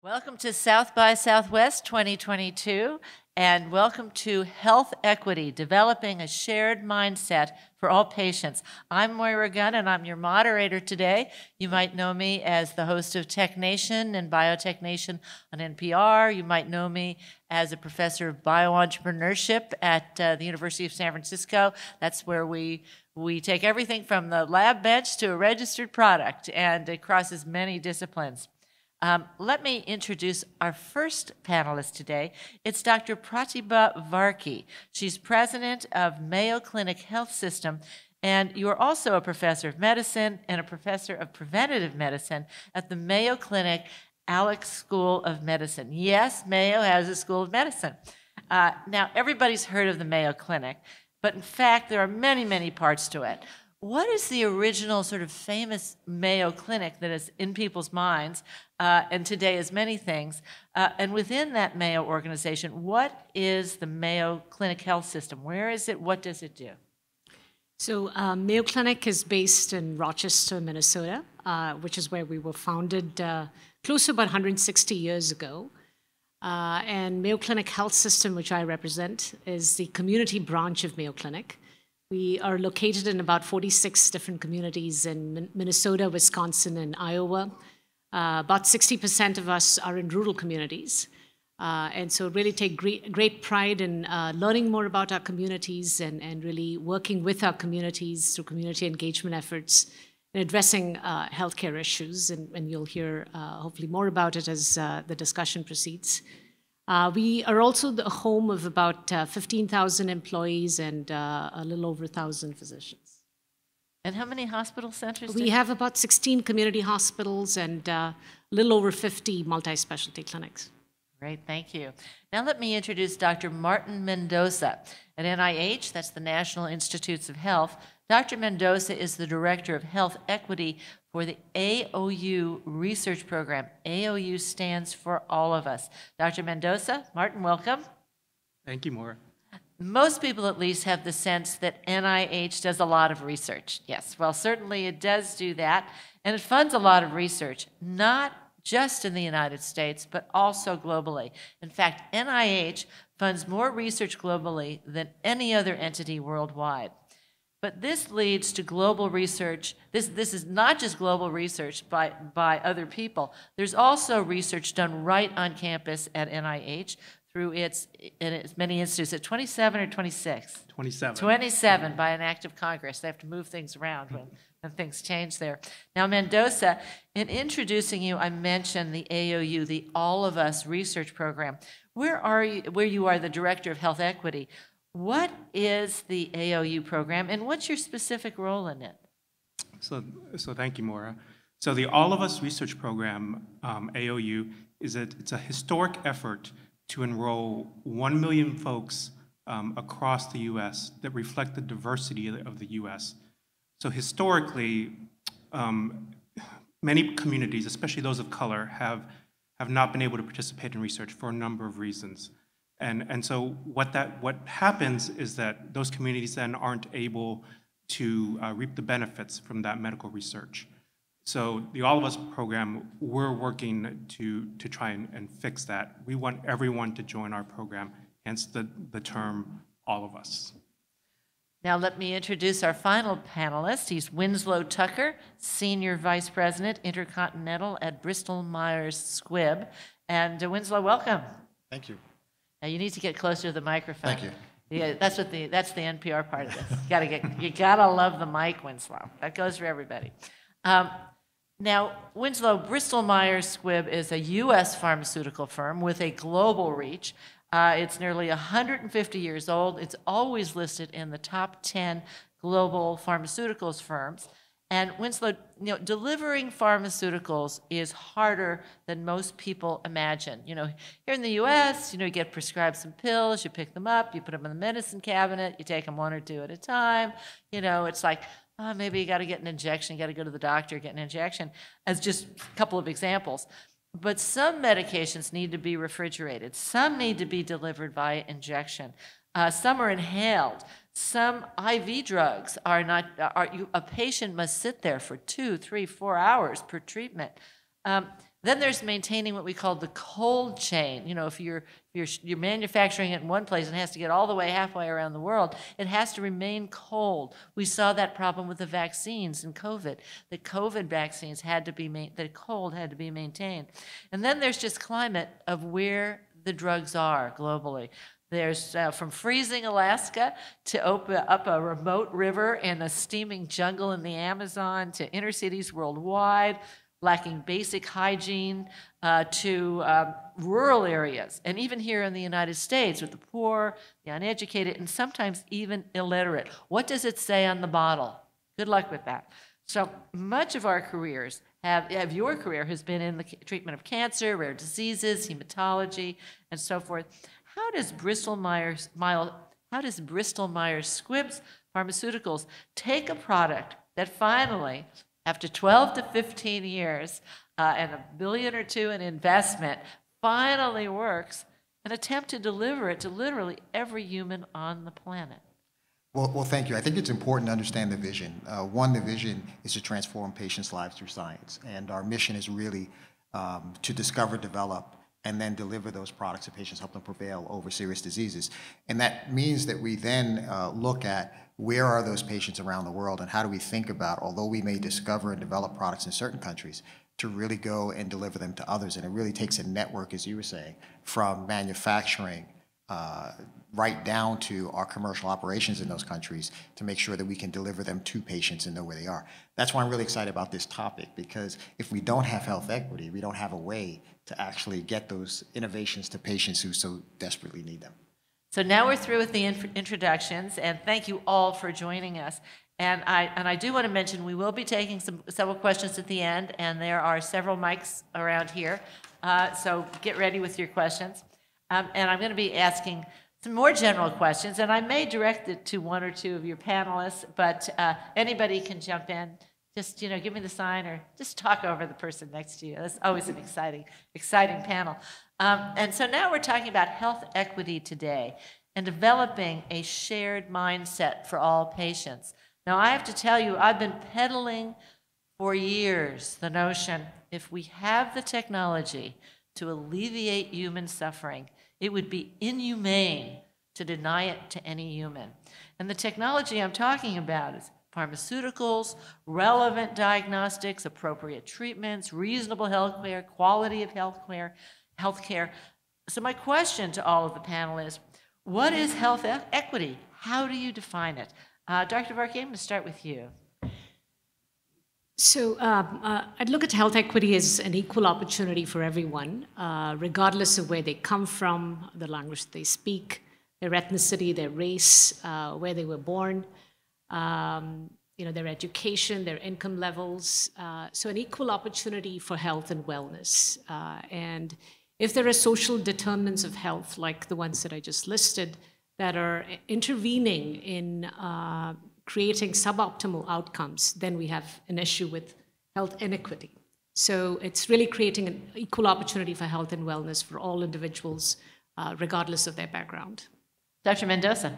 Welcome to South by Southwest 2022, and welcome to Health Equity, Developing a Shared Mindset for All Patients. I'm Moira Gunn, and I'm your moderator today. You might know me as the host of Tech Nation and Biotech Nation on NPR. You might know me as a professor of bioentrepreneurship at the University of San Francisco. That's where we take everything from the lab bench to a registered product, and it crosses many disciplines. Let me introduce our first panelist today. It's Dr. Prathibha Varkey. She's president of Mayo Clinic Health System, and you are also a professor of medicine and a professor of preventative medicine at the Mayo Clinic Alix School of Medicine. Yes, Mayo has a school of medicine. Now, everybody's heard of the Mayo Clinic, but in fact, there are many, many parts to it. What is the original sort of famous Mayo Clinic that is in people's minds, and today is many things, and within that Mayo organization, what is the Mayo Clinic Health System? Where is it? What does it do? So Mayo Clinic is based in Rochester, Minnesota, which is where we were founded close to about 160 years ago. And Mayo Clinic Health System, which I represent, is the community branch of Mayo Clinic. We are located in about 46 different communities in Minnesota, Wisconsin, and Iowa. About 60% of us are in rural communities. And so really take great pride in learning more about our communities and really working with our communities through community engagement efforts and addressing healthcare issues. And you'll hear hopefully more about it as the discussion proceeds. We are also the home of about 15,000 employees and a little over 1,000 physicians. And how many hospital centers? We have about 16 community hospitals and a little over 50 multi-specialty clinics. Great, thank you. Now let me introduce Dr. Martin Mendoza. At NIH, that's the National Institutes of Health, Dr. Mendoza is the Director of Health Equity for the AOU Research Program. AOU stands for All of Us. Dr. Mendoza, Martin, welcome. Thank you, Maura. Most people at least have the sense that NIH does a lot of research. Yes, well, certainly it does do that, and it funds a lot of research, not just in the United States, but also globally. In fact, NIH funds more research globally than any other entity worldwide. But this leads to global research. This is not just global research by other people. There's also research done right on campus at NIH through in its many institutes. At 27 or 26? 27. 27 by an act of Congress. They have to move things around when things change there. Now, Mendoza, in introducing you, I mentioned the AOU, the All of Us Research Program. Where you are the Director of Health Equity. What is the AOU program, and what's your specific role in it? So thank you, Maura. So the All of Us Research Program, AOU, it's a historic effort to enroll 1 million folks across the U.S. that reflect the diversity of the U.S. So historically, many communities, especially those of color, have not been able to participate in research for a number of reasons. And so what happens is that those communities then aren't able to reap the benefits from that medical research. So the All of Us program, we're working to try and fix that. We want everyone to join our program, hence the term All of Us. Now let me introduce our final panelist. He's Winslow Tucker, Senior Vice President, Intercontinental at Bristol Meyers Squibb. And Winslow, welcome. Thank you. Now you need to get closer to the microphone. Thank you. Yeah, that's the NPR part of this. You gotta love the mic, Winslow. That goes for everybody. Now, Winslow, Bristol Meyers Squibb is a U.S. pharmaceutical firm with a global reach. It's nearly 150 years old. It's always listed in the top 10 global pharmaceuticals firms. And Winslow, delivering pharmaceuticals is harder than most people imagine. Here in the U.S., you get prescribed some pills, you pick them up, you put them in the medicine cabinet, you take them one or two at a time. It's like, oh, maybe you got to get an injection, you got to go to the doctor, get an injection, as just a couple of examples. But some medications need to be refrigerated. Some need to be delivered via injection. Some are inhaled. Some IV drugs are not. A patient must sit there for 2, 3, 4 hours per treatment. Then there's maintaining what we call the cold chain. If you're manufacturing it in one place and it has to get all the way halfway around the world, it has to remain cold. We saw that problem with the vaccines in COVID. The COVID vaccines had to be the cold had to be maintained. And then there's just climate of where the drugs are globally. There's from freezing Alaska to open up a remote river and a steaming jungle in the Amazon to inner cities worldwide, lacking basic hygiene, to rural areas. And even here in the United States with the poor, the uneducated, and sometimes even illiterate. What does it say on the bottle? Good luck with that. So much of our careers your career has been in the treatment of cancer, rare diseases, hematology, and so forth. How does Bristol Meyers Squibb's pharmaceuticals take a product that finally, after 12 to 15 years and $1 billion or $2 billion in investment, finally works, and attempt to deliver it to literally every human on the planet? Well, thank you. I think it's important to understand the vision. One, the vision is to transform patients' lives through science, and our mission is really to discover, develop, and then deliver those products to patients, help them prevail over serious diseases. And that means that we then look at where are those patients around the world, and how do we think about, although we may discover and develop products in certain countries, to really go and deliver them to others. And it really takes a network, as you were saying, from manufacturing right down to our commercial operations in those countries to make sure that we can deliver them to patients and know where they are. That's why I'm really excited about this topic, because if we don't have health equity, we don't have a way to actually get those innovations to patients who so desperately need them. So now we're through with the introductions, and thank you all for joining us. And I do want to mention we will be taking several questions at the end, and there are several mics around here. So get ready with your questions. And I'm going to be asking some more general questions, and I may direct it to one or two of your panelists, but anybody can jump in. Just, give me the sign or just talk over the person next to you. That's always an exciting panel. And so now we're talking about health equity today and developing a shared mindset for all patients. Now, I have to tell you, I've been peddling for years the notion if we have the technology to alleviate human suffering, it would be inhumane to deny it to any human. And the technology I'm talking about is pharmaceuticals, relevant diagnostics, appropriate treatments, reasonable health care, quality of health care. So my question to all of the panel is, what is health equity? How do you define it? Dr. Varkey, I'm going to start with you. So I'd look at health equity as an equal opportunity for everyone, regardless of where they come from, the language they speak, their ethnicity, their race, where they were born, their education, their income levels. So an equal opportunity for health and wellness. And if there are social determinants of health, like the ones that I just listed, that are intervening in creating suboptimal outcomes, then we have an issue with health inequity. So it's really creating an equal opportunity for health and wellness for all individuals, regardless of their background. Dr. Mendoza.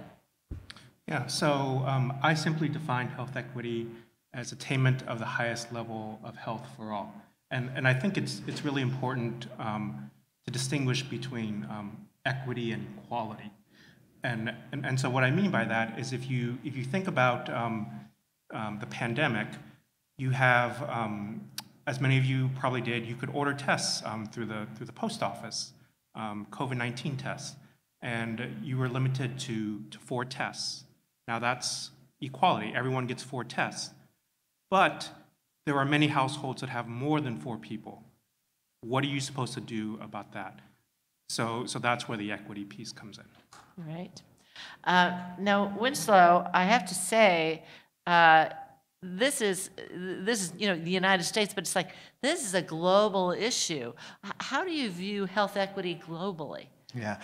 Yeah, so I simply define health equity as attainment of the highest level of health for all. And I think it's really important to distinguish between equity and equality. And so what I mean by that is if you think about the pandemic, you have, as many of you probably did, you could order tests through the post office, COVID-19 tests, and you were limited to 4 tests. Now that's equality. Everyone gets 4 tests. But there are many households that have more than 4 people. What are you supposed to do about that? So that's where the equity piece comes in. Right. Now, Winslow, I have to say, this is the United States, but it's like this is a global issue. How do you view health equity globally? Yeah,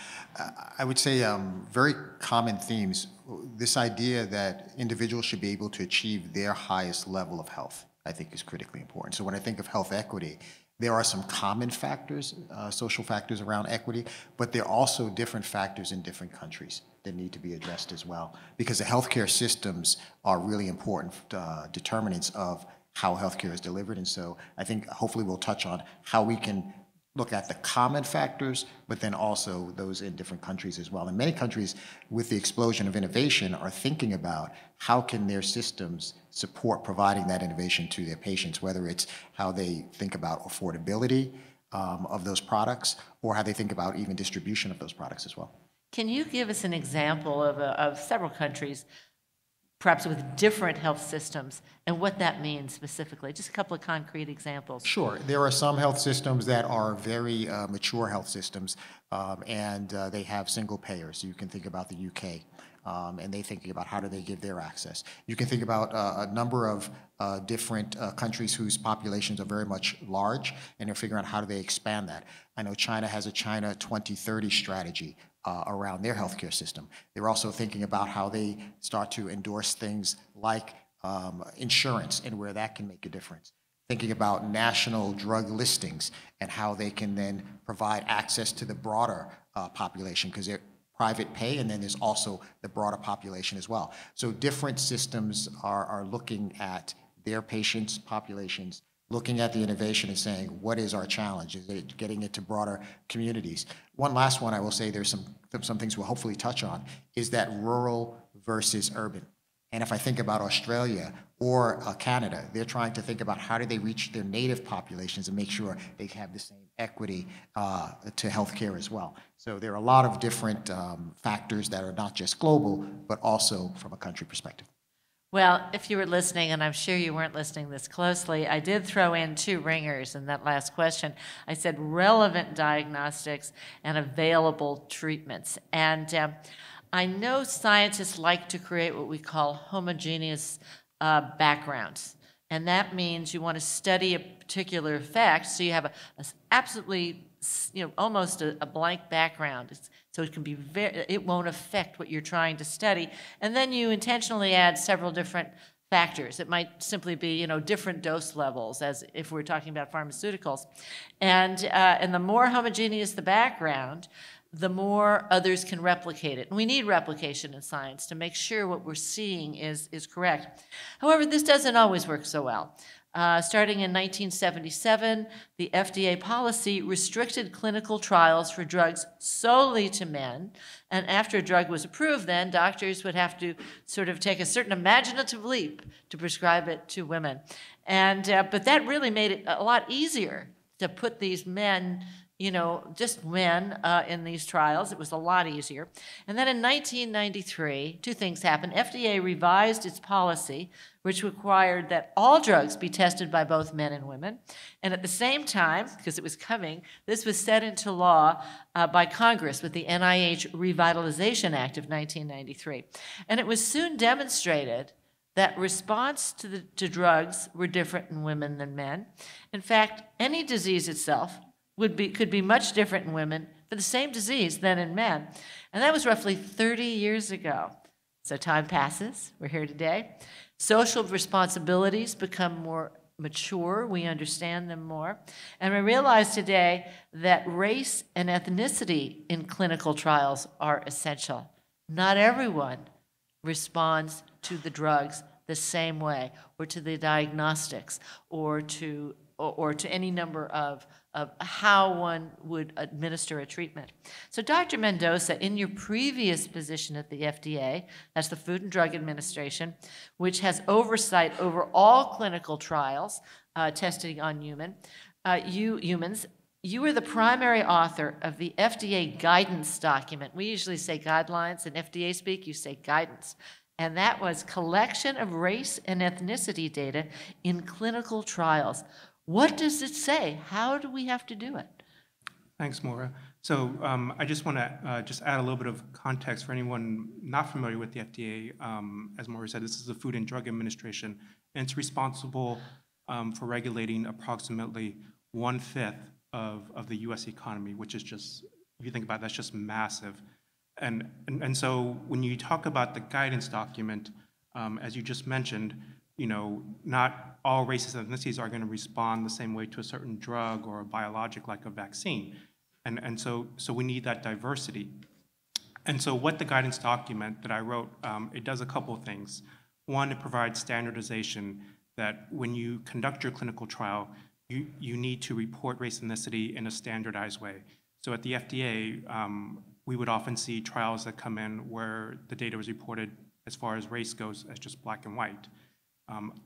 I would say very common themes. This idea that individuals should be able to achieve their highest level of health, I think, is critically important. So when I think of health equity, there are some common factors, social factors around equity, but there are also different factors in different countries that need to be addressed as well, because the healthcare systems are really important determinants of how healthcare is delivered. And so I think hopefully we'll touch on how we can look at the common factors, but then also those in different countries as well. And many countries, with the explosion of innovation, are thinking about how can their systems support providing that innovation to their patients, whether it's how they think about affordability of those products, or how they think about even distribution of those products as well. Can you give us an example of several countries, perhaps with different health systems, and what that means specifically? Just a couple of concrete examples. Sure. There are some health systems that are very mature health systems, and they have single payers. You can think about the UK, and they're thinking about how do they give their access. You can think about a number of different countries whose populations are very much large, and they're figuring out how do they expand that. I know China has a China 2030 strategy around their healthcare system. They're also thinking about how they start to endorse things like insurance and where that can make a difference. Thinking about national drug listings and how they can then provide access to the broader population, because they're private pay, and then there's also the broader population as well. So different systems are looking at their patients' populations, looking at the innovation and saying, what is our challenge? Is it getting it to broader communities? One last one I will say, there's some things we'll hopefully touch on, is that rural versus urban. And if I think about Australia or Canada, they're trying to think about how do they reach their native populations and make sure they have the same equity to healthcare as well. So there are a lot of different factors that are not just global, but also from a country perspective. Well, if you were listening, and I'm sure you weren't listening this closely, I did throw in two ringers in that last question. I said relevant diagnostics and available treatments. And I know scientists like to create what we call homogeneous backgrounds. And that means you want to study a particular effect, so you have a absolutely, almost a blank background. So it can be it won't affect what you're trying to study. And then you intentionally add several different factors. It might simply be, different dose levels, as if we're talking about pharmaceuticals. And the more homogeneous the background, the more others can replicate it. And we need replication in science to make sure what we're seeing is correct. However, this doesn't always work so well. Starting in 1977, the FDA policy restricted clinical trials for drugs solely to men. And after a drug was approved, then doctors would have to sort of take a certain imaginative leap to prescribe it to women. And but that really made it a lot easier to put these men, just men in these trials. It was a lot easier. And then in 1993, two things happened. FDA revised its policy, which required that all drugs be tested by both men and women. And at the same time, because it was coming, this was set into law by Congress with the NIH Revitalization Act of 1993. And it was soon demonstrated that response to drugs were different in women than men. In fact, any disease itself could be much different in women for the same disease than in men. And that was roughly 30 years ago. So time passes. We're here today. Social responsibilities become more mature. We understand them more. And we realize today that race and ethnicity in clinical trials are essential. Not everyone responds to the drugs the same way, or to the diagnostics, or to any number of how one would administer a treatment. So Dr. Mendoza, in your previous position at the FDA, that's the Food and Drug Administration, which has oversight over all clinical trials testing on humans, you were the primary author of the FDA guidance document. We usually say guidelines. In FDA speak, you say guidance. And that was collection of race and ethnicity data in clinical trials. What does it say? How do we have to do it? Thanks, Maura. So I just want to just add a little bit of context for anyone not familiar with the FDA. As Maura said, this is the Food and Drug Administration, and it's responsible for regulating approximately 1/5 of the U.S. economy, which is just, if you think about it, that's just massive. And so when you talk about the guidance document, as you just mentioned, not all races and ethnicities are going to respond the same way to a certain drug or a biologic like a vaccine. And so we need that diversity. And so what the guidance document that I wrote, it does a couple of things. One, it provides standardization that when you conduct your clinical trial, you need to report race and ethnicity in a standardized way. So at the FDA, we would often see trials that come in where the data was reported as far as race goes as just black and white.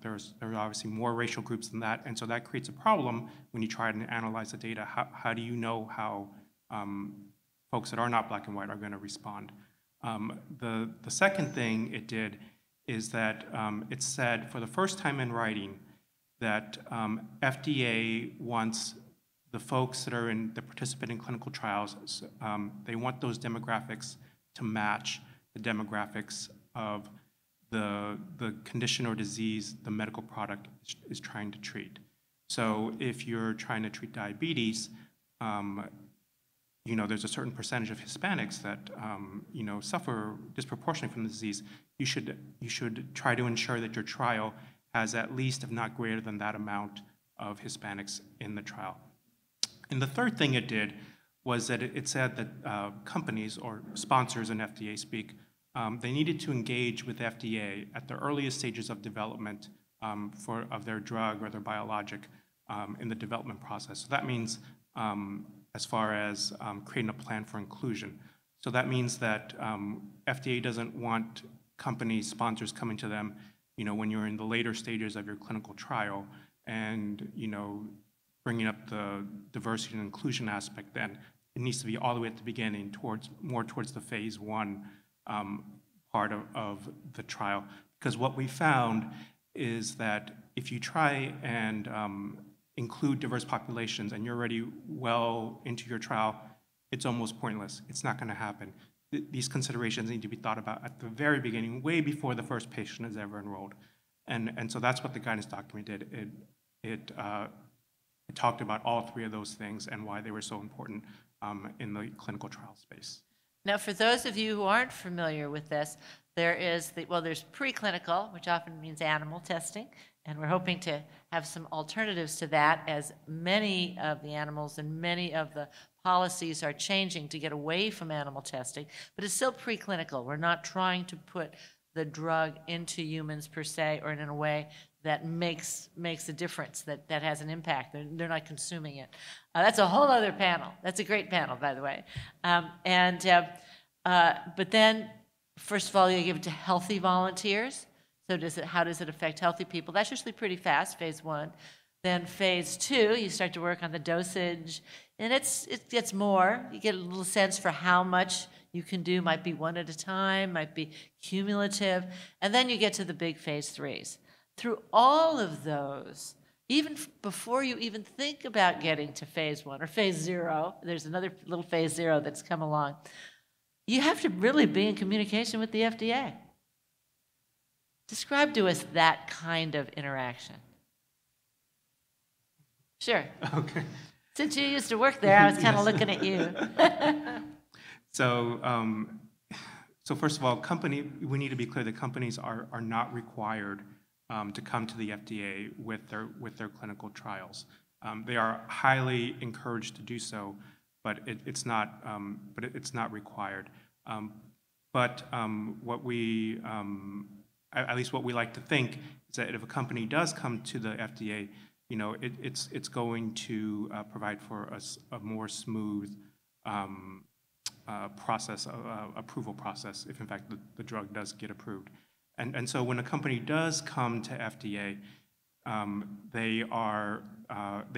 There are obviously more racial groups than that, and so that creates a problem when you try to analyze the data. How do you know how folks that are not black and white are going to respond? The second thing it did is that it said for the first time in writing that FDA wants the folks that are in the participant in clinical trials, they want those demographics to match the demographics of the condition or disease the medical product is trying to treat. So if you're trying to treat diabetes, there's a certain percentage of Hispanics that suffer disproportionately from the disease. You should try to ensure that your trial has at least, if not greater than that amount of Hispanics in the trial. And the third thing it did was that it said that companies or sponsors in FDA speak, they needed to engage with FDA at the earliest stages of development of their drug or their biologic in the development process. So that means as far as creating a plan for inclusion. So that means that FDA doesn't want companies, sponsors coming to them, when you're in the later stages of your clinical trial and, bringing up the diversity and inclusion aspect. Then it needs to be all the way at the beginning more towards the phase 1 part of the trial. Because what we found is that if you try and include diverse populations and you're already well into your trial, it's almost pointless. It's not going to happen. These considerations need to be thought about at the very beginning, way before the first patient is ever enrolled. And so that's what the guidance document did. It talked about all three of those things and why they were so important in the clinical trial space. Now, for those of you who aren't familiar with this, there's preclinical, which often means animal testing, and we're hoping to have some alternatives to that as many of the animals and many of the policies are changing to get away from animal testing, but it's still preclinical. We're not trying to put the drug into humans per se or in a way that makes a difference, that has an impact. They're not consuming it. That's a whole other panel. That's a great panel, by the way. But then, first of all, you give it to healthy volunteers. So how does it affect healthy people? That's usually pretty fast, phase 1. Then phase 2, you start to work on the dosage, and it gets more. You get a little sense for how much you can do. Might be one at a time, might be cumulative. And then you get to the big phase 3s. Through all of those, even before you even think about getting to phase 1 or phase 0, there's another little phase 0 that's come along, you have to really be in communication with the FDA. Describe to us that kind of interaction. Sure. Okay. Since you used to work there, I was kind of looking at you. So first of all, we need to be clear that companies are not required to come to the FDA with their clinical trials. They are highly encouraged to do so, but it's not required. At least what we like to think is that if a company does come to the FDA, it's going to provide for a more smooth approval process if in fact the drug does get approved. And so when a company does come to FDA, they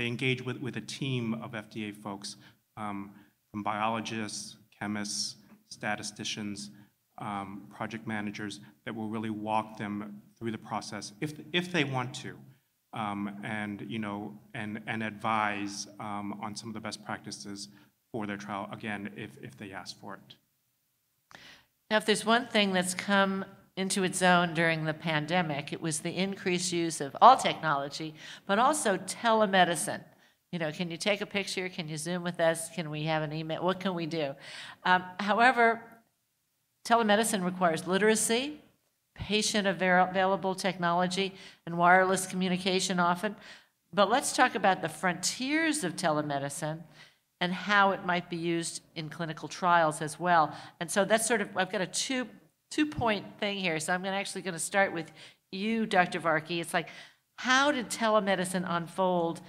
engage with a team of FDA folks, from biologists, chemists, statisticians, project managers that will really walk them through the process if they want to, and advise on some of the best practices for their trial, again, if they ask for it. Now, if there's one thing that's come into its own during the pandemic. It was the increased use of all technology, but also telemedicine. You know, can you take a picture? Can you Zoom with us? Can we have an email? What can we do? However, telemedicine requires literacy, patient available technology, and wireless communication often. But let's talk about the frontiers of telemedicine and how it might be used in clinical trials as well. And so that's sort of, I've got a two-point thing here. So I'm actually going to start with you, Dr. Varkey. It's like, how did telemedicine unfold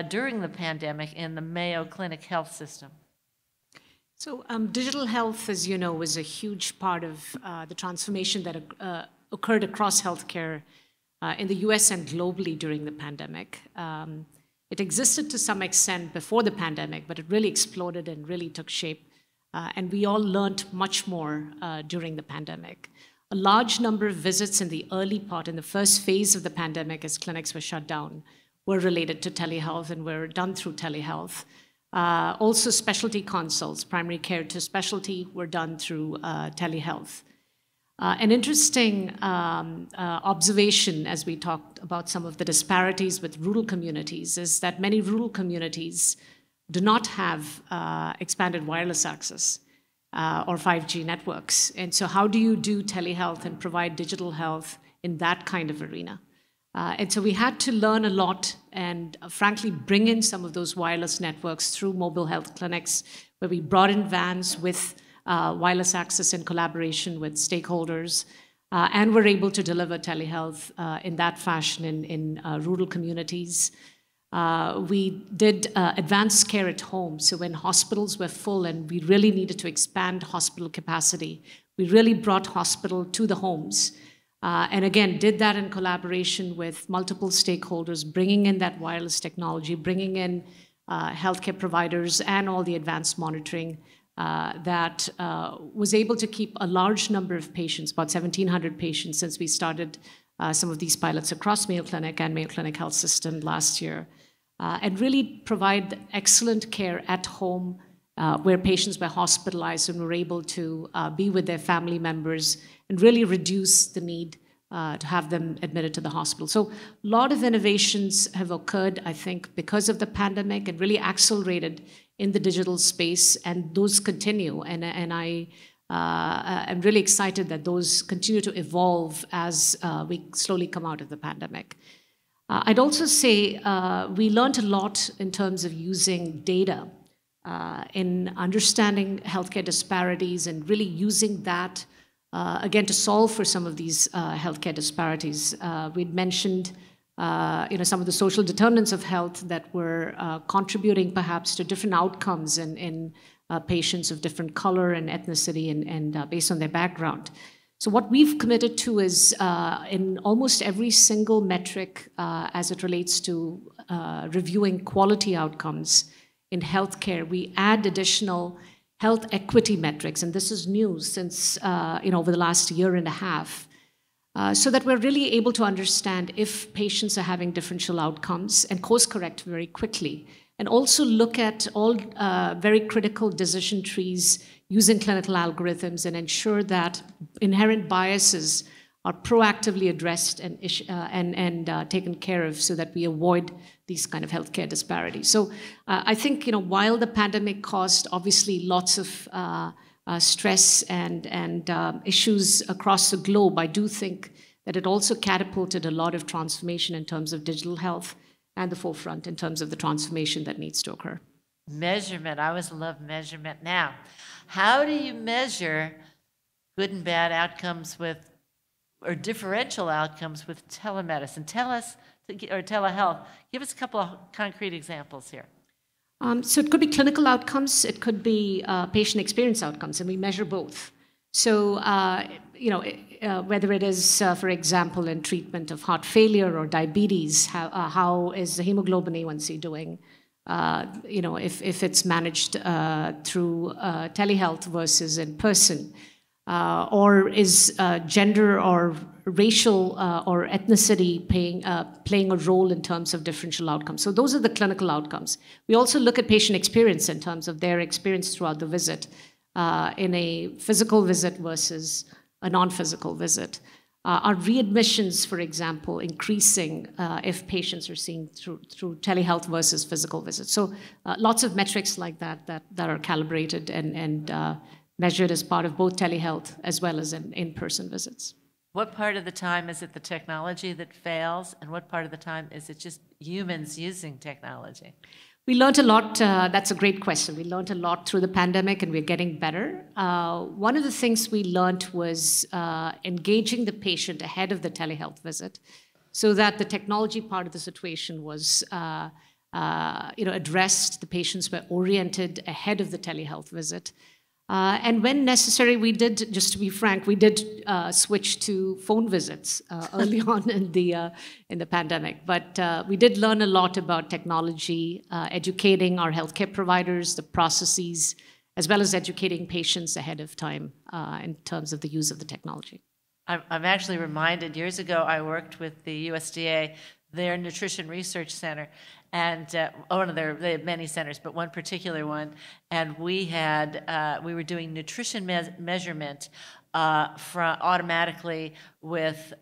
during the pandemic in the Mayo Clinic health system? So digital health, as you know, was a huge part of the transformation that occurred across healthcare in the US and globally during the pandemic. It existed to some extent before the pandemic, but it really exploded and really took shape. And we all learned much more during the pandemic. A large number of visits in the early part, in the first phase of the pandemic as clinics were shut down, were related to telehealth and were done through telehealth. Also specialty consults, primary care to specialty, were done through telehealth. An interesting observation as we talked about some of the disparities with rural communities is that many rural communities do not have expanded wireless access or 5G networks. And so how do you do telehealth and provide digital health in that kind of arena? And so we had to learn a lot and frankly bring in some of those wireless networks through mobile health clinics where we brought in vans with wireless access in collaboration with stakeholders and were able to deliver telehealth in that fashion in rural communities. We did advanced care at home. So when hospitals were full and we really needed to expand hospital capacity, we really brought hospital to the homes. And again, did that in collaboration with multiple stakeholders, bringing in that wireless technology, bringing in healthcare providers and all the advanced monitoring that was able to keep a large number of patients, about 1,700 patients since we started some of these pilots across Mayo Clinic and Mayo Clinic Health System last year, and really provide excellent care at home where patients were hospitalized and were able to be with their family members and really reduce the need to have them admitted to the hospital. So a lot of innovations have occurred, I think, because of the pandemic and really accelerated in the digital space, and those continue. And I am really excited that those continue to evolve as we slowly come out of the pandemic. I'd also say we learned a lot in terms of using data in understanding healthcare disparities and really using that, again, to solve for some of these healthcare disparities. We'd mentioned some of the social determinants of health that were contributing perhaps to different outcomes in patients of different color and ethnicity and based on their background. So what we've committed to is in almost every single metric as it relates to reviewing quality outcomes in healthcare, we add additional health equity metrics, and this is new since over the last year and a half, so that we're really able to understand if patients are having differential outcomes and course correct very quickly, and also look at all very critical decision trees using clinical algorithms and ensure that inherent biases are proactively addressed and taken care of so that we avoid these kind of healthcare disparities. So I think while the pandemic caused obviously lots of stress and issues across the globe, I do think that it also catapulted a lot of transformation in terms of digital health and the forefront in terms of the transformation that needs to occur. Measurement. I always love measurement. Now, how do you measure good and bad outcomes with, or differential outcomes with telemedicine? Tell us, or telehealth. Give us a couple of concrete examples here. So it could be clinical outcomes, it could be patient experience outcomes, and we measure both. So, whether it is, for example, in treatment of heart failure or diabetes, how is the hemoglobin A1C doing? If it's managed through telehealth versus in person, or is gender or racial or ethnicity playing a role in terms of differential outcomes. So those are the clinical outcomes. We also look at patient experience in terms of their experience throughout the visit in a physical visit versus a non-physical visit. Are readmissions, for example, increasing if patients are seen through telehealth versus physical visits? So lots of metrics like that are calibrated and measured as part of both telehealth as well as in-person visits. What part of the time is it the technology that fails, and what part of the time is it just humans using technology? We learned a lot. That's a great question. We learned a lot through the pandemic, and we're getting better. One of the things we learned was engaging the patient ahead of the telehealth visit, so that the technology part of the situation was addressed. The patients were oriented ahead of the telehealth visit. And when necessary, we did, just to be frank, we did switch to phone visits early on in the pandemic. But we did learn a lot about technology, educating our healthcare providers, the processes, as well as educating patients ahead of time in terms of the use of the technology. I'm actually reminded, years ago, I worked with the USDA, their Nutrition Research Center, and they have many centers, but one particular one, and we were doing nutrition measurement automatically with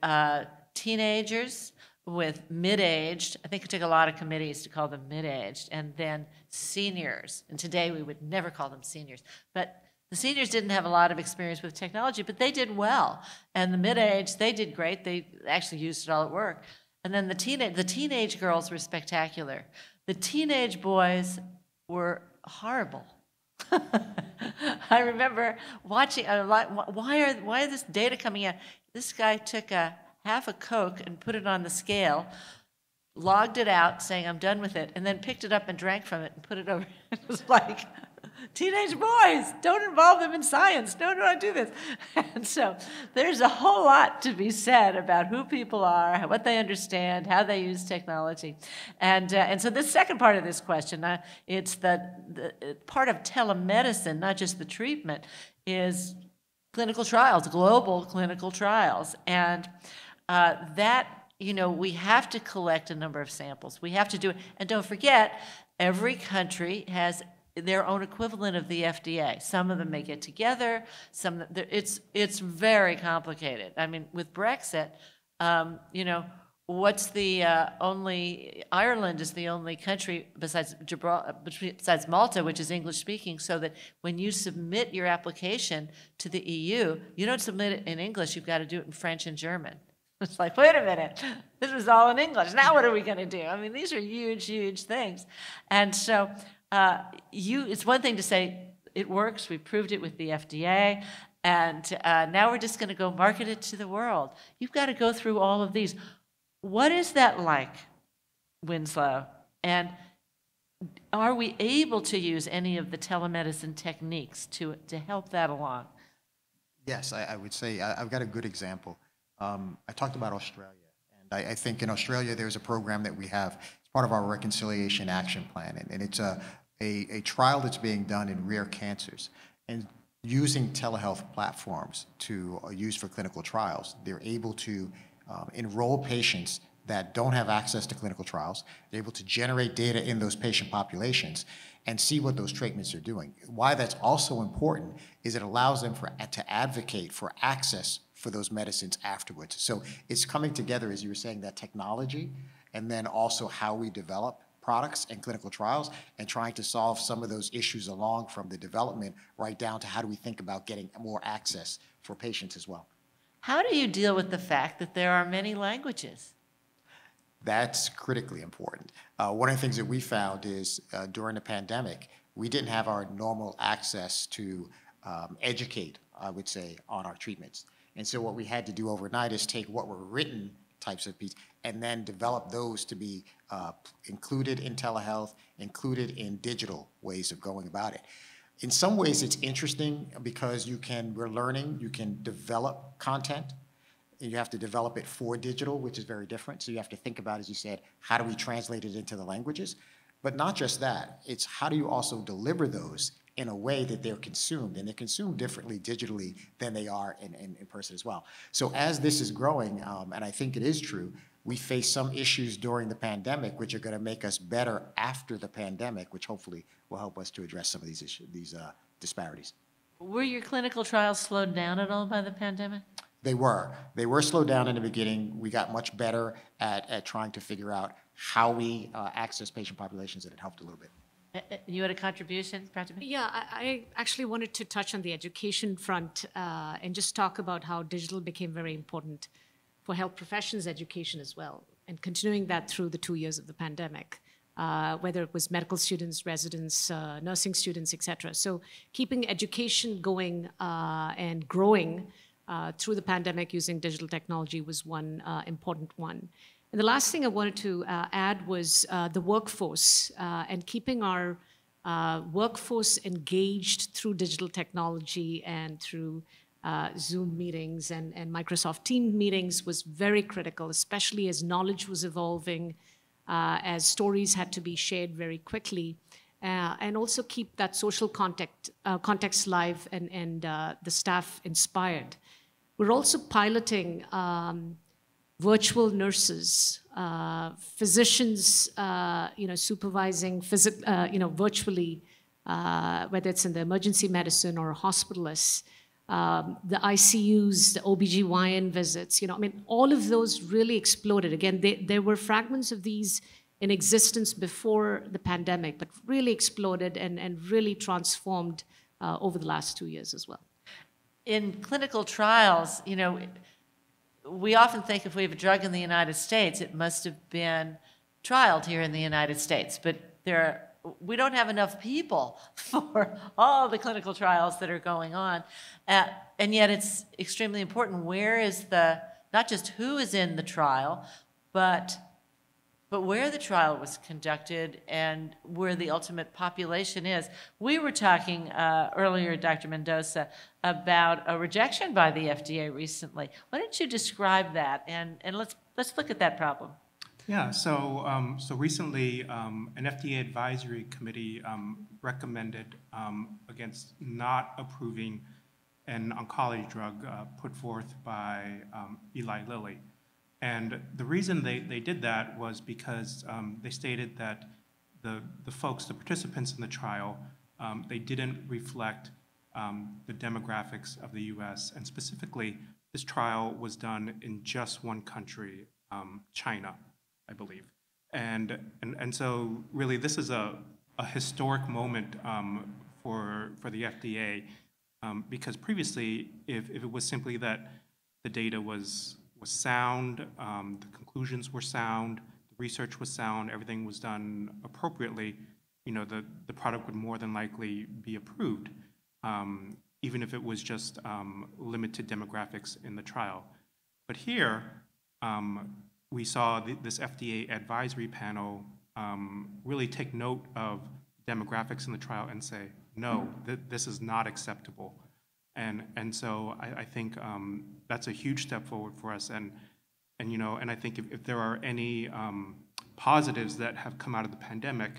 teenagers, with mid-aged. I think it took a lot of committees to call them mid-aged, and then seniors. And today we would never call them seniors, but the seniors didn't have a lot of experience with technology, but they did well. And the mid-aged, they did great. They actually used it all at work. And then the teenage girls were spectacular. The teenage boys were horrible. I remember watching, why is this data coming out? This guy took half a Coke and put it on the scale, logged it out saying, I'm done with it, and then picked it up and drank from it and put it over. It was like, teenage boys, don't involve them in science. Don't want to do this. And so there's a whole lot to be said about who people are, what they understand, how they use technology. And so this second part of this question, it's the part of telemedicine, not just the treatment, is clinical trials, global clinical trials. And we have to collect a number of samples. We have to do it. And don't forget, every country has their own equivalent of the FDA. Some of them may get together. It's very complicated. I mean, with Brexit, what's the Ireland is the only country besides Malta, which is English speaking, so that when you submit your application to the EU, you don't submit it in English. You've got to do it in French and German. It's like, wait a minute, this was all in English. Now what are we going to do? I mean, these are huge, huge things. And so it's one thing to say it works, we proved it with the FDA, and now we're just going to go market it to the world. You've got to go through all of these. What is that like, Winslow? And are we able to use any of the telemedicine techniques to help that along? Yes, I would say I've got a good example. I talked about Australia, and I think in Australia there's a program that we have. It's part of our Reconciliation Action Plan, and it's a trial that's being done in rare cancers. And using telehealth platforms to use for clinical trials, they're able to enroll patients that don't have access to clinical trials. They're able to generate data in those patient populations and see what those treatments are doing. Why that's also important is it allows them to advocate for access for those medicines afterwards. So it's coming together, as you were saying, that technology, and then also how we develop products and clinical trials, and trying to solve some of those issues along from the development right down to how do we think about getting more access for patients as well. How do you deal with the fact that there are many languages? That's critically important. One of the things that we found is during the pandemic, we didn't have our normal access to educate, I would say, on our treatments. And so what we had to do overnight is take what were written types of pieces and then develop those to be included in telehealth, included in digital ways of going about it. In some ways, it's interesting because we're learning, you can develop content. You have to develop it for digital, which is very different. So you have to think about, as you said, how do we translate it into the languages? But not just that, it's how do you also deliver those in a way that they're consumed, and they're consumed differently digitally than they are in person as well. So as this is growing, and I think it is true, we face some issues during the pandemic which are going to make us better after the pandemic, which hopefully will help us to address some of these issues, these disparities. Were your clinical trials slowed down at all by the pandemic? They were slowed down in the beginning. We got much better at trying to figure out how we access patient populations, and it helped a little bit. You had a contribution, Prathibha? Yeah, I actually wanted to touch on the education front and just talk about how digital became very important for health professions education as well, and continuing that through the 2 years of the pandemic, whether it was medical students, residents, nursing students, et cetera. So keeping education going and growing through the pandemic using digital technology was one important one. And the last thing I wanted to add was the workforce and keeping our workforce engaged through digital technology and through Zoom meetings and Microsoft Teams meetings was very critical, especially as knowledge was evolving, as stories had to be shared very quickly, and also keep that social context live and the staff inspired. We're also piloting virtual nurses, physicians, supervising virtually, whether it's in the emergency medicine or hospitalists, the ICUs, the OBGYN visits, all of those really exploded. Again, there were fragments of these in existence before the pandemic, but really exploded and really transformed over the last 2 years as well. In clinical trials, we often think if we have a drug in the United States, it must have been trialed here in the United States. But we don't have enough people for all the clinical trials that are going on. And yet it's extremely important. Where is not just who is in the trial, but where the trial was conducted and where the ultimate population is. We were talking earlier, Dr. Mendoza, about a rejection by the FDA recently. Why don't you describe that, and let's look at that problem. Yeah, so recently an FDA advisory committee recommended against not approving an oncology drug put forth by Eli Lilly. And the reason they did that was because they stated that the participants in the trial, they didn't reflect the demographics of the US. And specifically, this trial was done in just one country, China, I believe. And so really this is a historic moment for the FDA because previously, if it was simply that the data was sound, the conclusions were sound, the research was sound, everything was done appropriately, the product would more than likely be approved, even if it was just limited demographics in the trial. But here, we saw this FDA advisory panel really take note of demographics in the trial and say, no, this is not acceptable. And so I think that's a huge step forward for us. And I think if there are any positives that have come out of the pandemic,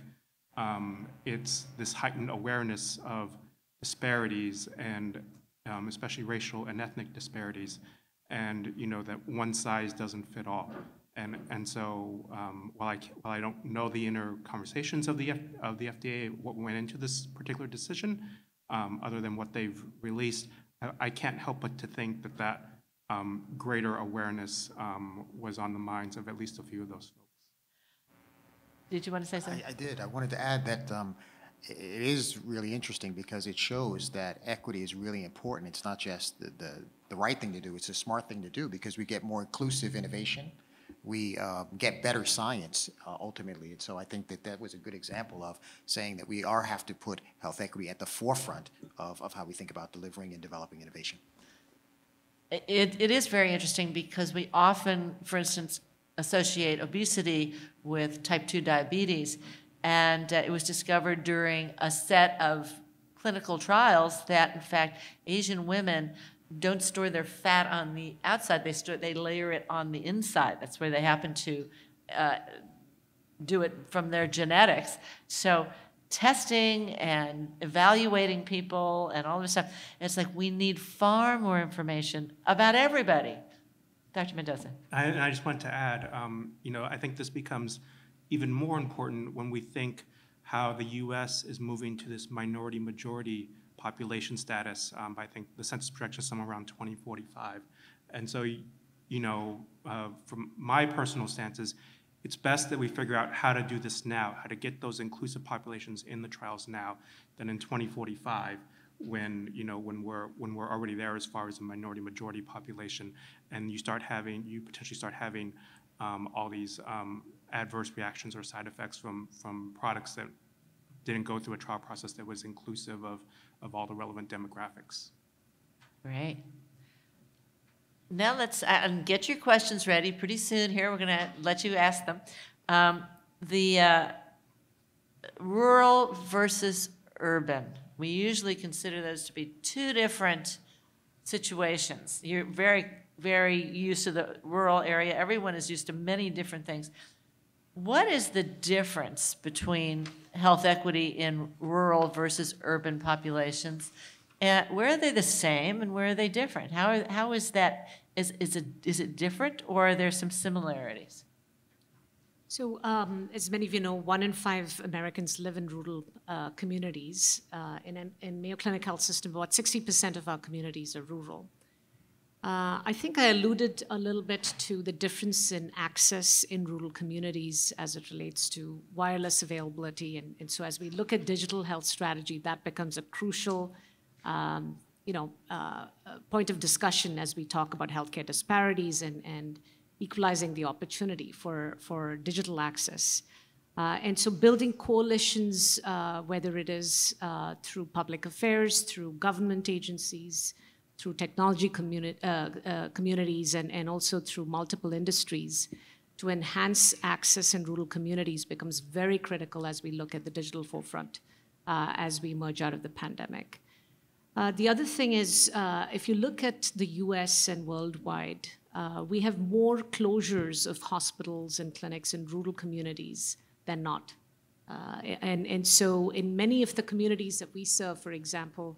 it's this heightened awareness of disparities and especially racial and ethnic disparities, and that one size doesn't fit all. And so while I don't know the inner conversations of the FDA, what went into this particular decision, other than what they've released, I can't help but to think that greater awareness was on the minds of at least a few of those folks. Did you want to say something? I did. I wanted to add that it is really interesting because it shows that equity is really important. It's not just the right thing to do, it's a smart thing to do because we get more inclusive innovation. We get better science ultimately. And so I think that was a good example of saying that we have to put health equity at the forefront of how we think about delivering and developing innovation. It is very interesting because we often, for instance, associate obesity with type 2 diabetes. And it was discovered during a set of clinical trials that, in fact, Asian women don't store their fat on the outside, they layer it on the inside. That's where they happen to do it from their genetics. So testing and evaluating people and all this stuff, it's like we need far more information about everybody. Dr. Mendoza. I just want to add, I think this becomes even more important when we think how the US is moving to this minority-majority population status. I think the census projection is somewhere around 2045. And so, from my personal stances, it's best that we figure out how to do this now, how to get those inclusive populations in the trials now, than in 2045, when we're already there as far as a minority-majority population, and you potentially start having all these adverse reactions or side effects from products that didn't go through a trial process that was inclusive of all the relevant demographics. Great. Now let's get your questions ready. Pretty soon here, we're going to let you ask them. The rural versus urban, we usually consider those to be two different situations. You're very, very used to the rural area. Everyone is used to many different things. What is the difference between health equity in rural versus urban populations? And where are they the same and where are they different? How is that? Is it different, or are there some similarities? So, as many of you know, 1 in 5 Americans live in rural communities. In Mayo Clinic Health System, about 60% of our communities are rural. I think I alluded a little bit to the difference in access in rural communities as it relates to wireless availability. And so as we look at digital health strategy, that becomes a crucial point of discussion as we talk about healthcare disparities and equalizing the opportunity for digital access. And so building coalitions, whether it is through public affairs, through government agencies, through technology communities, and also through multiple industries, to enhance access in rural communities becomes very critical as we look at the digital forefront as we emerge out of the pandemic. The other thing is, if you look at the US and worldwide, we have more closures of hospitals and clinics in rural communities than not. And so in many of the communities that we serve, for example,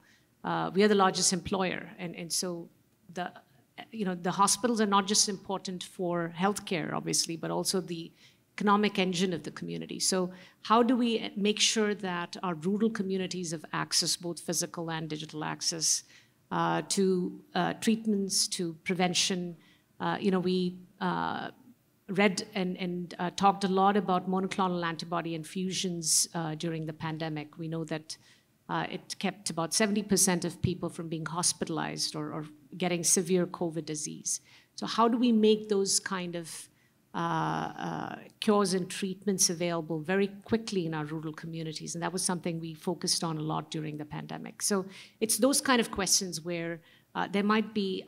we are the largest employer. And so the hospitals are not just important for healthcare, obviously, but also the economic engine of the community. So how do we make sure that our rural communities have access, both physical and digital access, to treatments, to prevention? We read and talked a lot about monoclonal antibody infusions during the pandemic. We know that it kept about 70% of people from being hospitalized or getting severe COVID disease. So how do we make those kind of cures and treatments available very quickly in our rural communities? And that was something we focused on a lot during the pandemic. So it's those kind of questions where there might be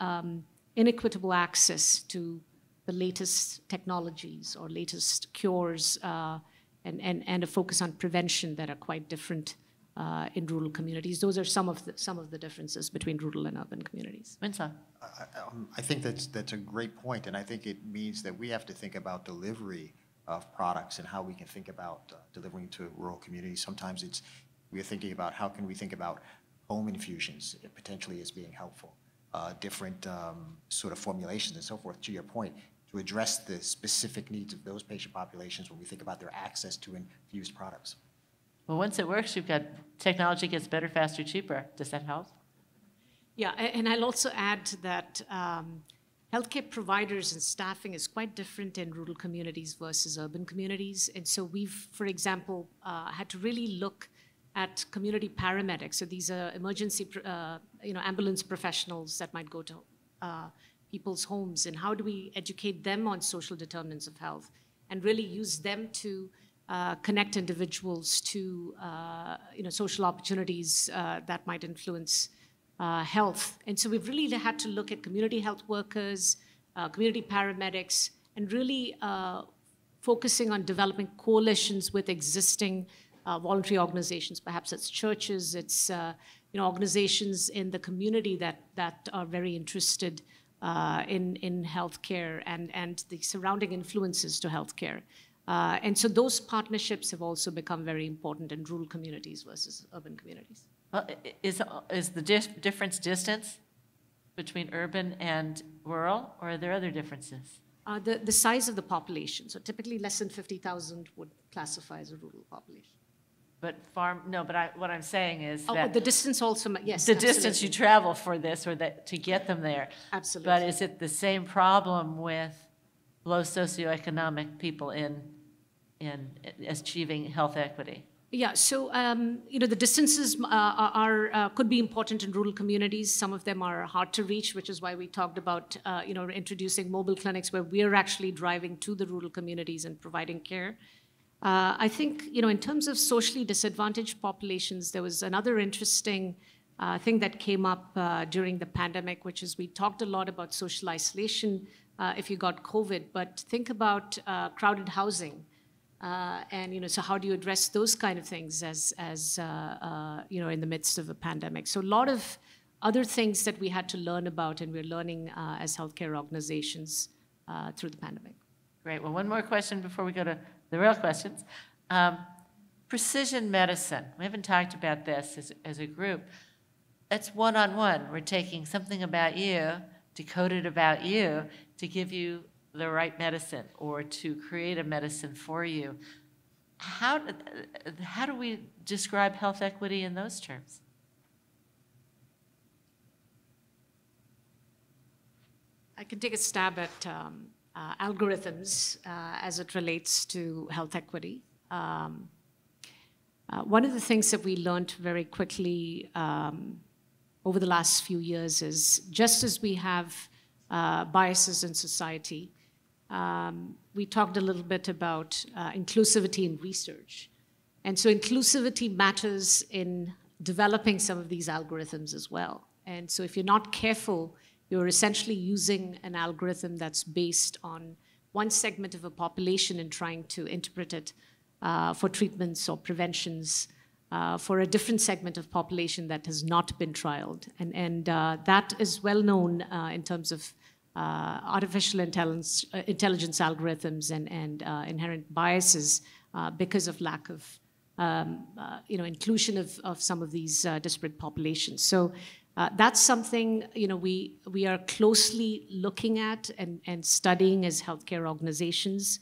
inequitable access to the latest technologies or latest cures and a focus on prevention that are quite different in rural communities. Those are some of the differences between rural and urban communities. Winslow. I think that's a great point, and I think it means that we have to think about delivery of products and how we can think about delivering to rural communities. Sometimes we're thinking about how can we think about home infusions potentially as being helpful, different sort of formulations and so forth, to your point, to address the specific needs of those patient populations when we think about their access to infused products. Well, once it works, you've got technology gets better, faster, cheaper. Does that help? Yeah, and I'll also add that healthcare providers and staffing is quite different in rural communities versus urban communities. And so we've, for example, had to really look at community paramedics. So these are emergency, ambulance professionals that might go to people's homes. And how do we educate them on social determinants of health and really use them to connect individuals to social opportunities that might influence health. And so we've really had to look at community health workers, community paramedics, and really focusing on developing coalitions with existing voluntary organizations. Perhaps it's churches, it's organizations in the community that are very interested in healthcare and the surrounding influences to healthcare. And so those partnerships have also become very important in rural communities versus urban communities. Well, is the difference distance between urban and rural, or are there other differences? The size of the population. So typically less than 50,000 would classify as a rural population. But what I'm saying is that the distance also, yes. The distance you travel for this or to get them there. Absolutely. But is it the same problem with low socioeconomic people in achieving health equity? Yeah, so the distances could be important in rural communities. Some of them are hard to reach, which is why we talked about introducing mobile clinics where we're actually driving to the rural communities and providing care. I think in terms of socially disadvantaged populations, there was another interesting thing that came up during the pandemic, which is we talked a lot about social isolation if you got COVID, but think about crowded housing. And so how do you address those kind of things as in the midst of a pandemic? So a lot of other things that we had to learn about, and we're learning as healthcare organizations through the pandemic. Great. Well, one more question before we go to the real questions. Precision medicine. We haven't talked about this as a group. That's one-on-one. We're taking something about you, decoded about you, to give you the right medicine or to create a medicine for you. How do we describe health equity in those terms? I can take a stab at algorithms as it relates to health equity. One of the things that we learned very quickly over the last few years is just as we have biases in society, we talked a little bit about inclusivity in research. And so inclusivity matters in developing some of these algorithms as well. And so if you're not careful, you're essentially using an algorithm that's based on one segment of a population and trying to interpret it for treatments or preventions for a different segment of population that has not been trialed. And that is well known in terms of artificial intelligence algorithms and inherent biases because of lack of inclusion of some of these disparate populations. So that's something we are closely looking at and studying as healthcare organizations.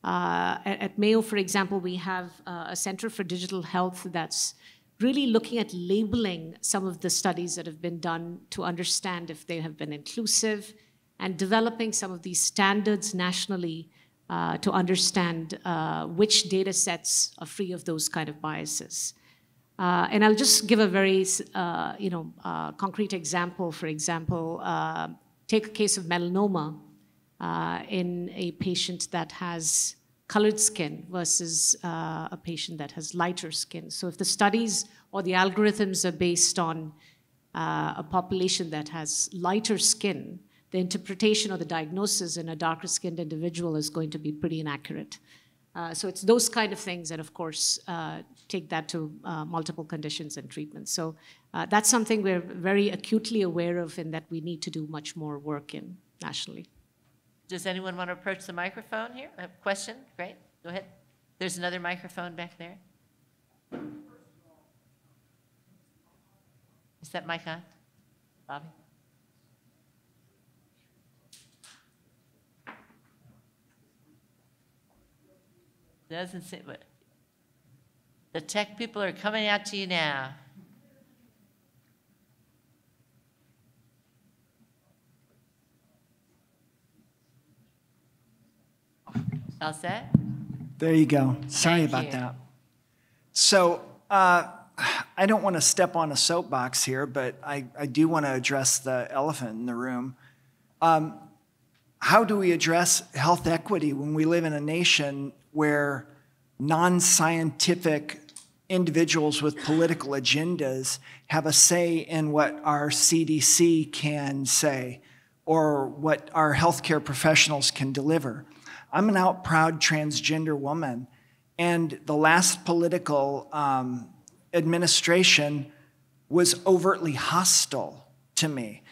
At Mayo, for example, we have a Center for Digital Health that's really looking at labeling some of the studies that have been done to understand if they have been inclusive, and developing some of these standards nationally to understand which data sets are free of those kind of biases. And I'll just give a very concrete example. For example, take a case of melanoma in a patient that has colored skin versus a patient that has lighter skin. So if the studies or the algorithms are based on a population that has lighter skin, the interpretation or the diagnosis in a darker skinned individual is going to be pretty inaccurate. So it's those kind of things that, of course, take that to multiple conditions and treatments. So that's something we're very acutely aware of and that we need to do much more work in nationally. Does anyone want to approach the microphone here? A question? Great. Go ahead. There's another microphone back there. Is that mic on? Bobby? Doesn't say, but the tech people are coming out to you now. All set? There you go. Sorry Thank about you. that. So I don't want to step on a soapbox here, but I do want to address the elephant in the room. How do we address health equity when we live in a nation where non-scientific individuals with political agendas have a say in what our CDC can say or what our healthcare professionals can deliver? I'm an out proud transgender woman, and the last political administration was overtly hostile to me.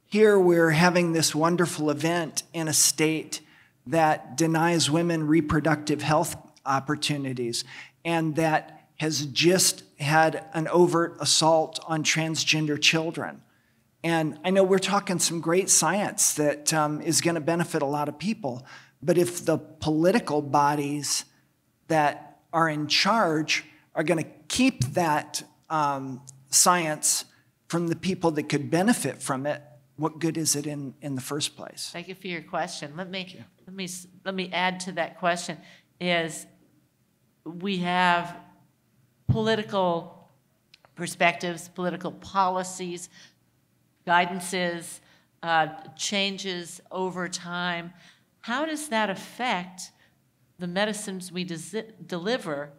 Here we're having this wonderful event in a state that denies women reproductive health opportunities and that has just had an overt assault on transgender children. And I know we're talking some great science that is going to benefit a lot of people, but if the political bodies that are in charge are going to keep that science from the people that could benefit from it, what good is it in the first place? Thank you for your question. Let me add to that question. Is we have political perspectives, political policies, guidances, changes over time. How does that affect the medicines we deliver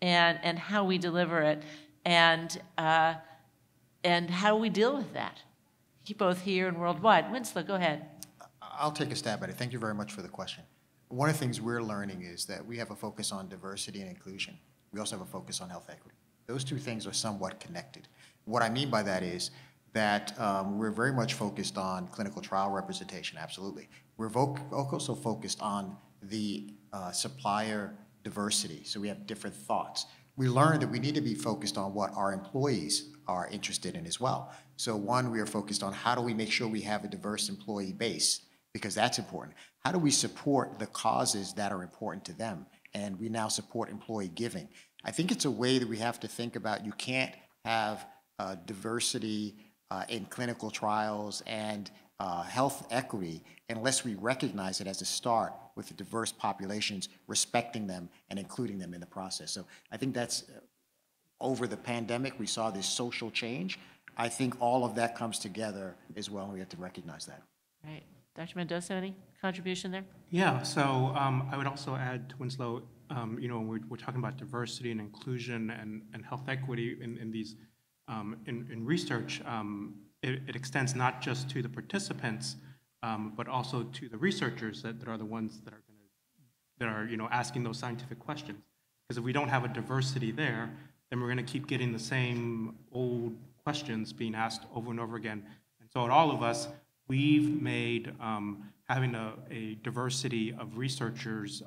and how we deliver it and how we deal with that, both here and worldwide? Winslow, go ahead. I'll take a stab at it. Thank you very much for the question. One of the things we're learning is that we have a focus on diversity and inclusion. We also have a focus on health equity. Those two things are somewhat connected. What I mean by that is that we're very much focused on clinical trial representation, absolutely. We're also focused on the supplier diversity, so we have different thoughts. We learned that we need to be focused on what our employees are interested in as well. So one, we are focused on how do we make sure we have a diverse employee base, because that's important. How do we support the causes that are important to them? And we now support employee giving. I think it's a way that we have to think about. You can't have diversity in clinical trials and health equity unless we recognize it as a start with the diverse populations, respecting them and including them in the process. So I think that's, over the pandemic, we saw this social change. I think all of that comes together as well, and we have to recognize that. Right. Dr. Mendoza, any contribution there? Yeah, so I would also add to Winslow, when we're talking about diversity and inclusion and health equity in these, in research, it extends not just to the participants, but also to the researchers that are the ones that are asking those scientific questions. Because if we don't have a diversity there, then we're going to keep getting the same old questions being asked over and over again. And so at all of us, we've made having a diversity of researchers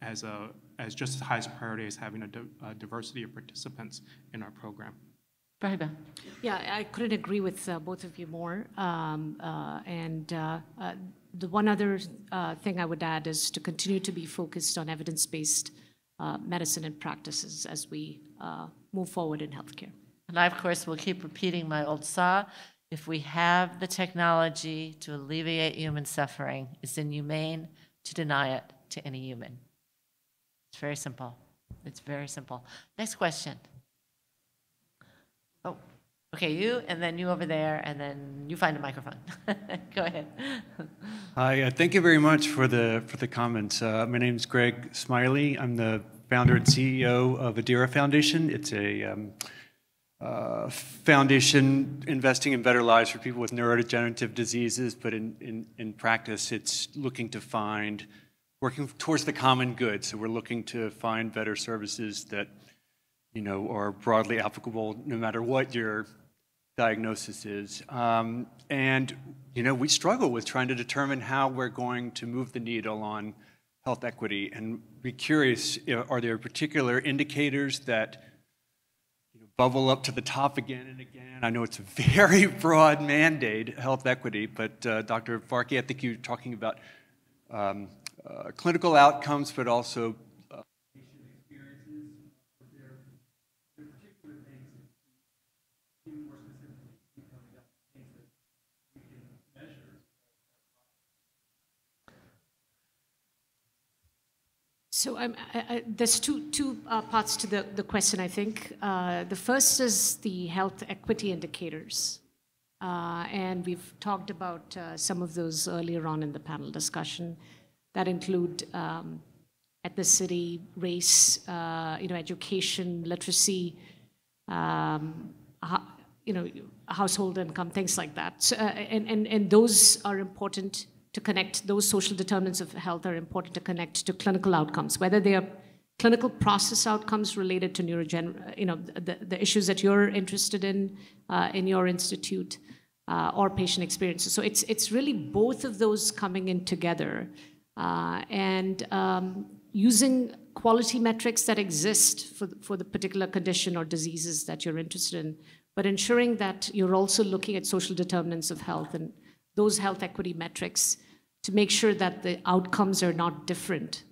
as just as high as priority as having a diversity of participants in our program. Prathibha. Yeah, I couldn't agree with both of you more. The one other thing I would add is to continue to be focused on evidence-based medicine and practices as we move forward in healthcare. And I, of course, will keep repeating my old saw. If we have the technology to alleviate human suffering, it's inhumane to deny it to any human. It's very simple. It's very simple. Next question. Oh, okay, you, and then you over there, and then you find a microphone. Go ahead. Hi, thank you very much for the comments. My name is Greg Smiley. I'm the founder and CEO of Adira Foundation. It's a foundation investing in better lives for people with neurodegenerative diseases, but in practice, it's working towards the common good. So we're looking to find better services that are broadly applicable no matter what your diagnosis is. We struggle with trying to determine how we're going to move the needle on health equity, and be curious, are there particular indicators that bubble up to the top again and again? I know it's a very broad mandate, health equity, but Dr. Varkey, I think you're talking about clinical outcomes, but also patient experiences. Are there particular things that you more specifically keep coming up, things that we can measure? So there's two parts to the question, I think. The first is the health equity indicators. And we've talked about some of those earlier on in the panel discussion that include ethnicity, race, education, literacy, household income, things like that. So, and those are important to connect. Those social determinants of health are important to connect to clinical outcomes, whether they are clinical process outcomes related to the issues that you're interested in your institute, or patient experiences. So it's really both of those coming in together, and using quality metrics that exist for the particular condition or diseases that you're interested in, but ensuring that you're also looking at social determinants of health and those health equity metrics to make sure that the outcomes are not different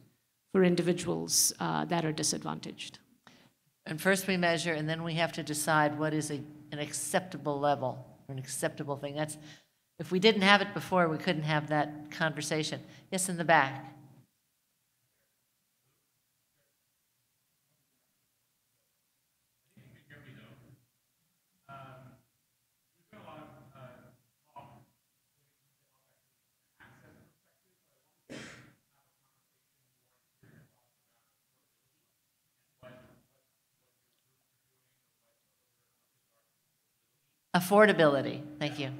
for individuals that are disadvantaged. And first we measure, and then we have to decide what is an acceptable level, or an acceptable thing. That's, if we didn't have it before, we couldn't have that conversation. Yes, in the back. Affordability, thank you.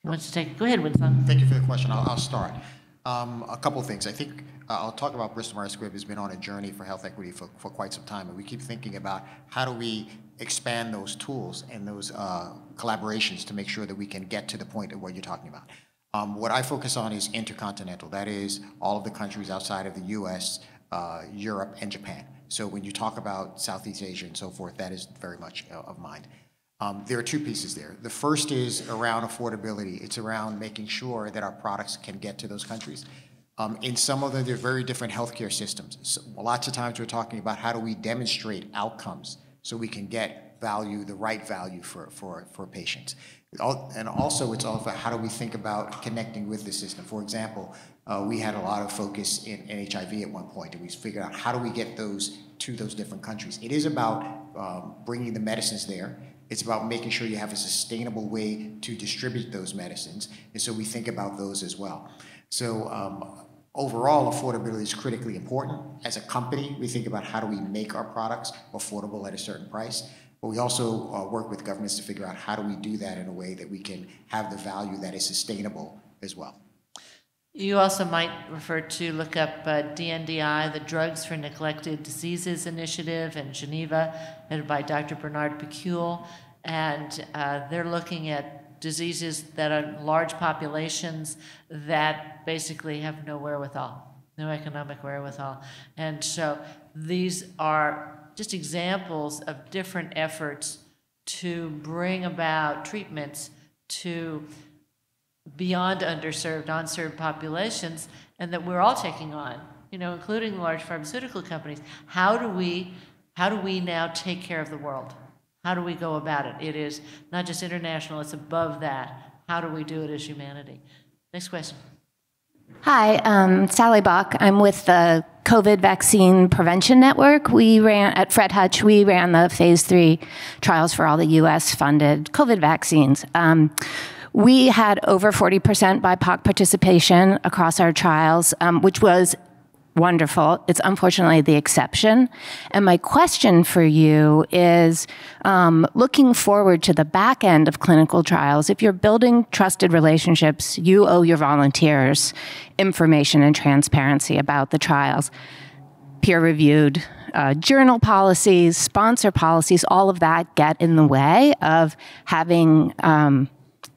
Who wants to take it? Go ahead, Winslow. Thank you for the question. I'll start. A couple of things. I think I'll talk about Bristol Meyers Squibb has been on a journey for health equity for quite some time, and we keep thinking about how do we expand those tools and those collaborations to make sure that we can get to the point of what you're talking about. What I focus on is Intercontinental. That is all of the countries outside of the US, Europe, and Japan. So when you talk about Southeast Asia and so forth, that is very much of mind. There are two pieces there. The first is around affordability. It's around making sure that our products can get to those countries. In some of them, they're very different healthcare systems. So lots of times we're talking about how do we demonstrate outcomes so we can get value, the right value for patients. And also it's all about how do we think about connecting with the system. For example, we had a lot of focus in HIV at one point, and we figured out how do we get those to those different countries. It is about bringing the medicines there. It's about making sure you have a sustainable way to distribute those medicines, and so we think about those as well. So overall, affordability is critically important. As a company, we think about how do we make our products affordable at a certain price, but we also work with governments to figure out how do we do that in a way that we can have the value that is sustainable as well. You also might refer to look up DNDI, the Drugs for Neglected Diseases Initiative in Geneva, headed by Dr. Bernard Picule, and they're looking at diseases that are large populations that basically have no wherewithal, no economic wherewithal. And so these are just examples of different efforts to bring about treatments to beyond underserved, unserved populations, and that we're all taking on, including large pharmaceutical companies. How do we now take care of the world? How do we go about it? It is not just international, it's above that. How do we do it as humanity? Next question. Hi, Sally Bach. I'm with the COVID Vaccine Prevention Network. We ran, at Fred Hutch, we ran the phase 3 trials for all the US-funded COVID vaccines. We had over 40% BIPOC participation across our trials, which was wonderful. It's unfortunately the exception. And my question for you is, looking forward to the back end of clinical trials, if you're building trusted relationships, you owe your volunteers information and transparency about the trials. Peer-reviewed journal policies, sponsor policies, all of that get in the way of having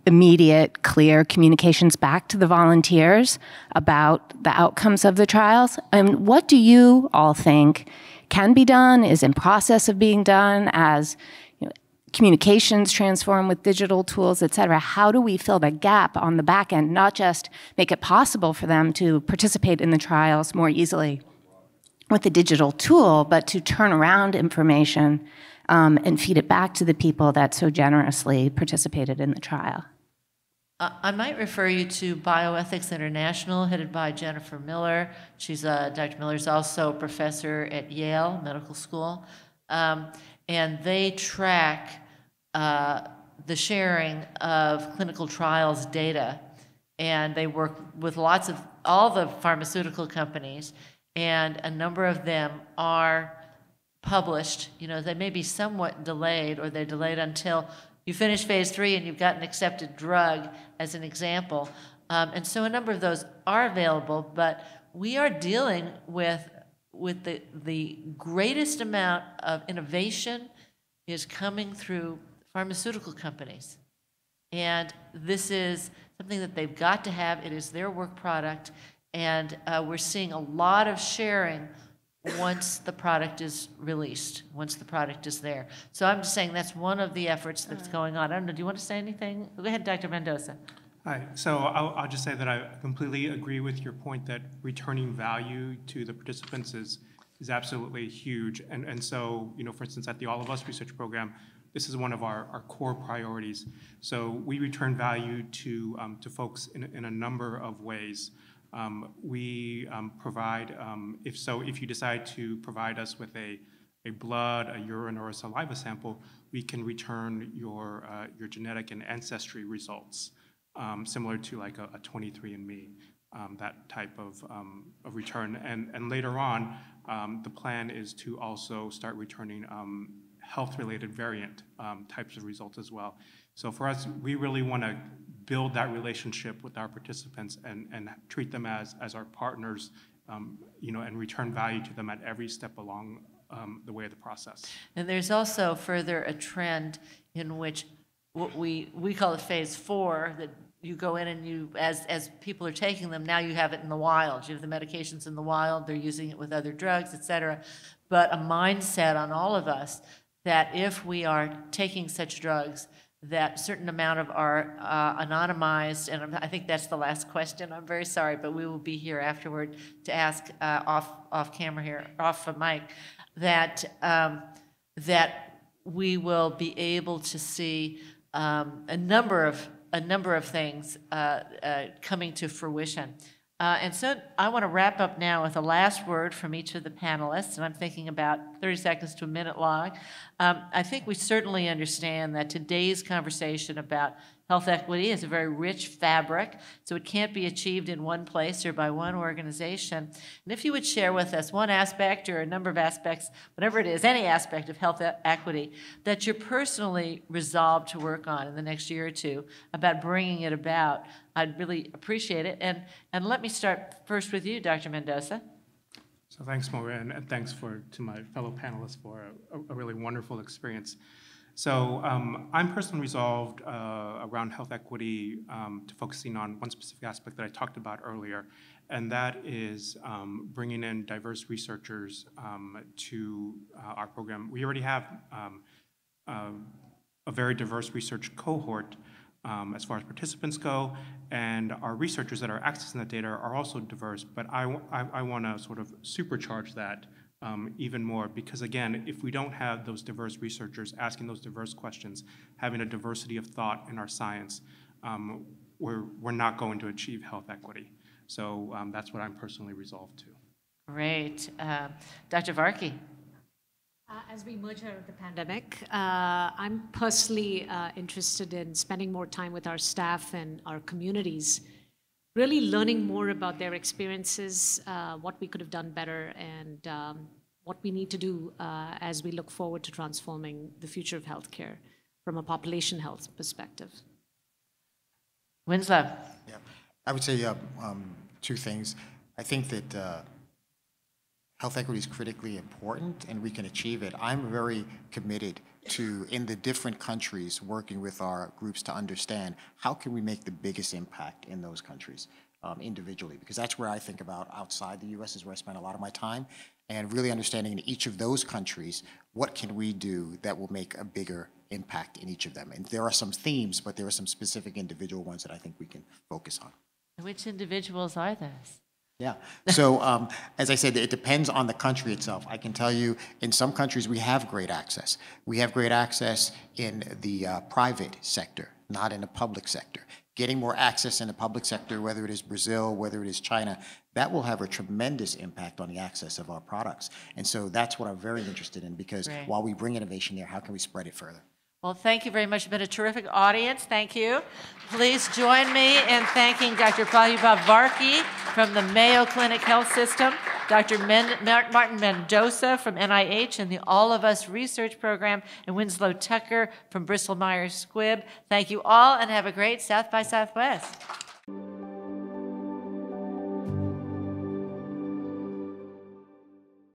immediate, clear communications back to the volunteers about the outcomes of the trials. And what do you all think can be done, is in process of being done as communications transform with digital tools, et cetera? How do we fill the gap on the back end, not just make it possible for them to participate in the trials more easily with the digital tool, but to turn around information and feed it back to the people that so generously participated in the trial? I might refer you to Bioethics International, headed by Jennifer Miller. Dr. Miller's also a professor at Yale Medical School. And they track the sharing of clinical trials data. And they work with all the pharmaceutical companies, and a number of them are published, they may be somewhat delayed, or they're delayed until you finish phase 3 and you've got an accepted drug, as an example. And so a number of those are available, but we are dealing with the greatest amount of innovation is coming through pharmaceutical companies. And this is something that they've got to have. It is their work product. And we're seeing a lot of sharing once the product is released, once the product is there. So I'm just saying that's one of the efforts that's going on. I don't know, do you want to say anything? Go ahead, Dr. Mendoza. Hi. So I'll just say that I completely agree with your point that returning value to the participants is absolutely huge. And so, for instance, at the All of Us research program, this is one of our core priorities. So we return value to folks in a number of ways. We provide, if you decide to provide us with a blood, a urine, or a saliva sample, we can return your genetic and ancestry results, similar to like a 23andMe, that type of return. And later on, the plan is to also start returning health-related variant types of results as well. So for us, we really want to build that relationship with our participants and treat them as our partners, and return value to them at every step along the way of the process. And there's also further a trend in which what we call it phase 4, that you go in and you, as people are taking them, now you have it in the wild. You have the medications in the wild, they're using it with other drugs, et cetera. But a mindset on all of us that if we are taking such drugs, that certain amount of our anonymized, and I think that's the last question, I'm very sorry, but we will be here afterward to ask off camera here, off the mic, that we will be able to see a number of things coming to fruition. And so I want to wrap up now with a last word from each of the panelists, and I'm thinking about 30 seconds to a minute long. I think we certainly understand that today's conversation about health equity is a very rich fabric, so it can't be achieved in one place or by one organization. And if you would share with us one aspect or a number of aspects, whatever it is, any aspect of health equity that you're personally resolved to work on in the next year or two about bringing it about, I'd really appreciate it. And let me start first with you, Dr. Mendoza. So thanks, Maura, and thanks to my fellow panelists for a really wonderful experience. So I'm personally resolved around health equity to focusing on one specific aspect that I talked about earlier, and that is bringing in diverse researchers to our program. We already have a very diverse research cohort as far as participants go, and our researchers that are accessing that data are also diverse, but I want to sort of supercharge that even more, because again, if we don't have those diverse researchers asking those diverse questions, having a diversity of thought in our science, we're not going to achieve health equity. So that's what I'm personally resolved to. Great. Dr. Varkey. As we emerge out of the pandemic, I'm personally interested in spending more time with our staff and our communities, really learning more about their experiences, what we could have done better, and what we need to do as we look forward to transforming the future of healthcare from a population health perspective. Winslow. Yeah, I would say two things. I think that health equity is critically important, and we can achieve it. I'm very committed to, in the different countries, working with our groups to understand how can we make the biggest impact in those countries individually, because that's where I think about outside the U.S. is where I spend a lot of my time, and really understanding in each of those countries, what can we do that will make a bigger impact in each of them. And there are some themes, but there are some specific individual ones that I think we can focus on. Which individuals are those? Yeah. So as I said, it depends on the country itself. I can tell you in some countries we have great access. We have great access in the private sector, not in the public sector. Getting more access in the public sector, whether it is Brazil, whether it is China, that will have a tremendous impact on the access of our products. And so that's what I'm very interested in, because while we bring innovation there, how can we spread it further? Well, thank you very much. It's been a terrific audience. Thank you. Please join me in thanking Dr. Prathibha Varkey from the Mayo Clinic Health System, Dr. Martin Mendoza from NIH and the All of Us Research Program, and Winslow Tucker from Bristol Meyers Squibb. Thank you all, and have a great South by Southwest.